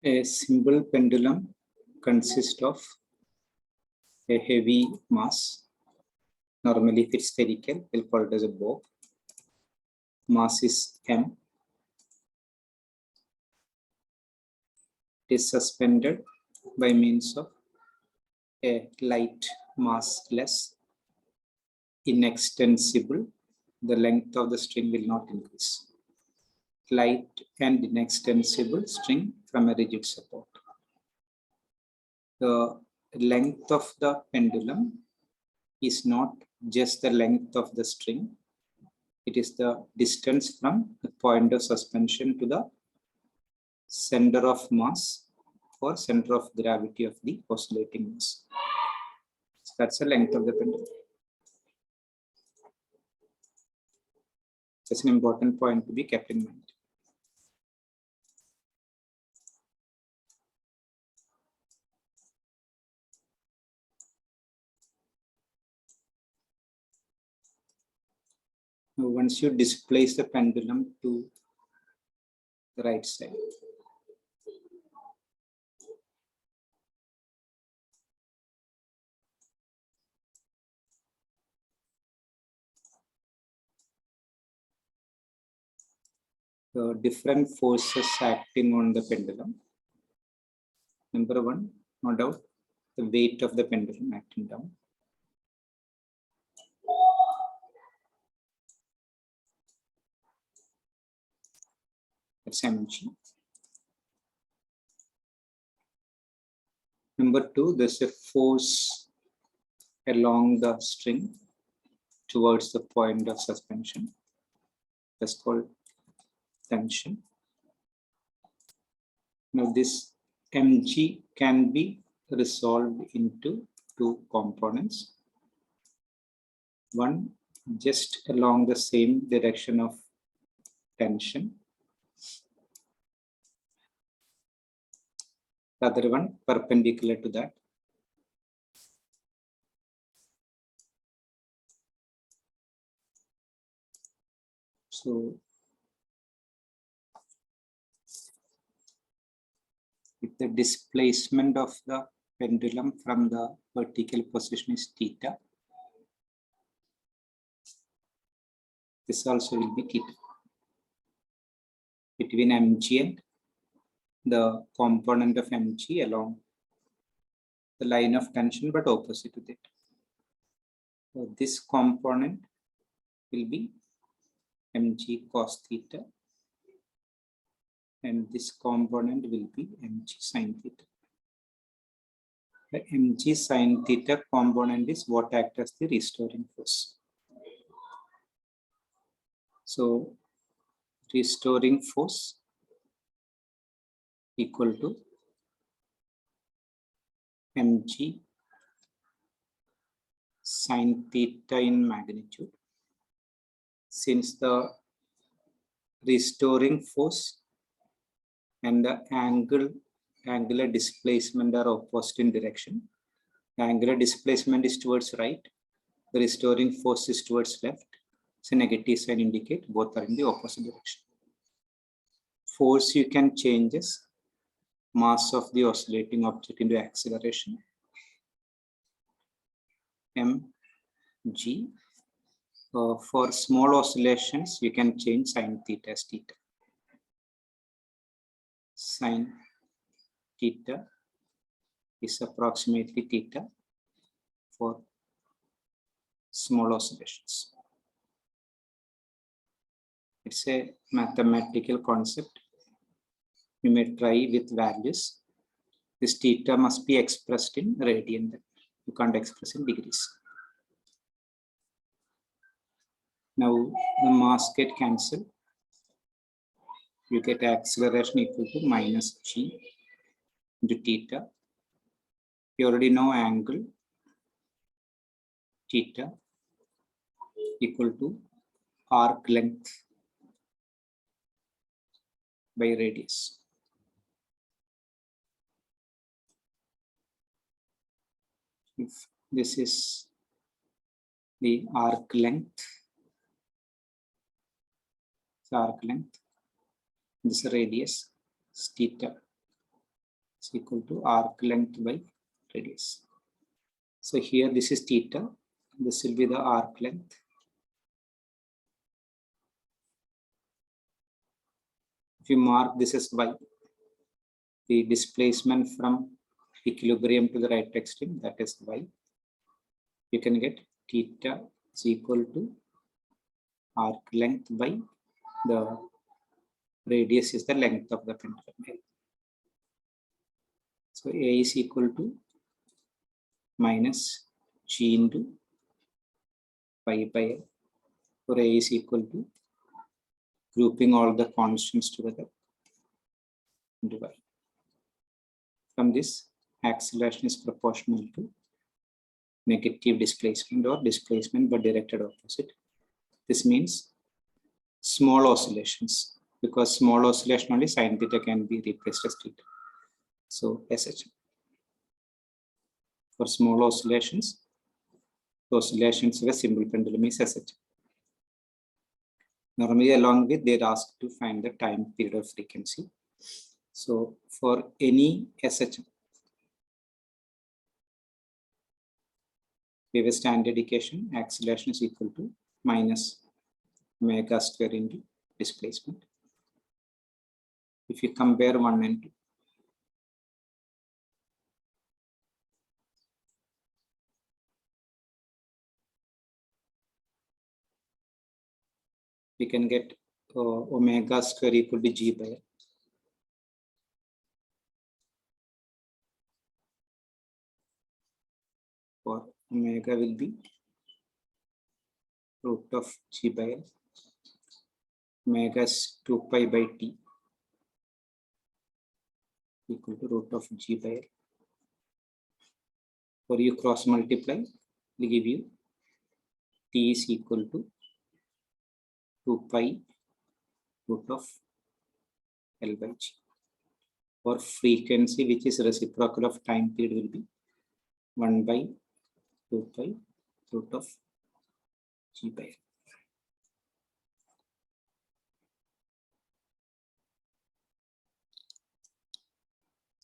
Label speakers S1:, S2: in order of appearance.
S1: A simple pendulum consists of a heavy mass. Normally, if it's spherical, we'll call it as a bow. Mass is m. It is suspended by means of a light massless, inextensible. The length of the string will not increase. Light and inextensible string from a rigid support. The length of the pendulum is not just the length of the string. It is the distance from the point of suspension to the center of mass or center of gravity of the oscillating mass. So that's the length of the pendulum. That's an important point to be kept in mind. Now, once you displace the pendulum to the right side, the different forces acting on the pendulum. Number one, no doubt, the weight of the pendulum acting down. That's mg. Number two, there's a force along the string towards the point of suspension. That's called tension. Now this mg can be resolved into two components. One just along the same direction of tension. The other one perpendicular to that. So if the displacement of the pendulum from the vertical position is theta, this also will be theta. Between mg and the component of mg along the line of tension, but opposite to it. So this component will be mg cos theta, and this component will be mg sin theta. The mg sin theta component is what acts as the restoring force. So restoring force equal to mg sin theta in magnitude. Since the restoring force and the angular displacement are opposite in direction. The angular displacement is towards right. The restoring force is towards left. So negative sign indicate both are in the opposite direction. Force you can change as mass of the oscillating object into acceleration. mg. For small oscillations, you can change sin theta as theta. Sin theta is approximately theta for small oscillations. It's a mathematical concept. You may try with values. This theta must be expressed in radian. You can't express in degrees. Now the mass get cancelled. You get acceleration equal to minus g into theta. You already know angle theta equal to arc length by radius. If this is the arc length, this is radius, is theta. is equal to arc length by radius. So here this is theta, this will be the arc length. If you mark this as y, the displacement from equilibrium to the right extreme, that is y, you can get theta is equal to arc length by the radius is the length of the pendulum L. So A is equal to minus G into pi by L, for A is equal to grouping all the constants together into y. From this, acceleration is proportional to negative displacement or displacement but directed opposite. This means small oscillations, because small oscillation only sin theta can be replaced as theta. So SH. For small oscillations, the oscillations of a simple pendulum is SH. Normally, along with, they're asked to find the time period of frequency. So for any SH, we have a standard equation, acceleration is equal to minus omega square into displacement. If you compare 1 and 2, we can get omega square equal to G by L. For omega will be root of G by L. Omega is 2 pi by T equal to root of G by L. For you cross multiply, we give you T is equal to 2 pi root of L by G. For frequency, which is reciprocal of time period, will be 1 by 2 pi root of G by L.